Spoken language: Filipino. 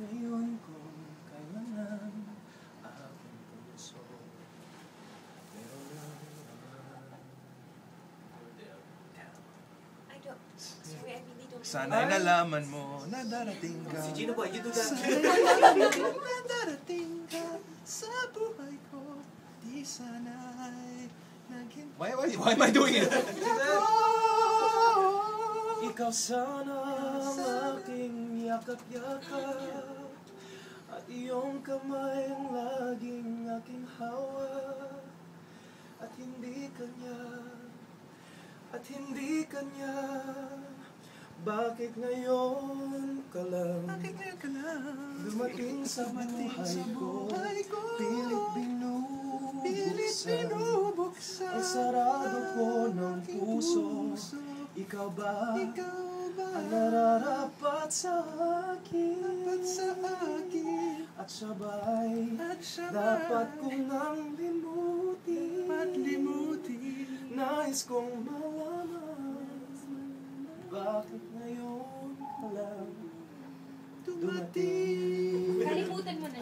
ngayon kung kailangan aking puso. Pero Sorry, I really don't know. sana'y nalaman mo na darating ka. Si Gino Boy, you do that. Sana'y nalaman mo na darating ka sa buhay ko. Di sana'y naging... Why am I doing it? Ikaw sana ang aking yakap-yakap, at iyong kamay ang laging aking hawak. At hindi kanya, bakit ngayon ka lang dumating sa buhay ko? Pilit binubuksan ang sarado ko ng puso. Ikaw ba ang nararapat sa akin? At sabay dapat kong nang limutin. Nais kong malaman, bakit ngayon ka lang dumating? Kalimutan mo na.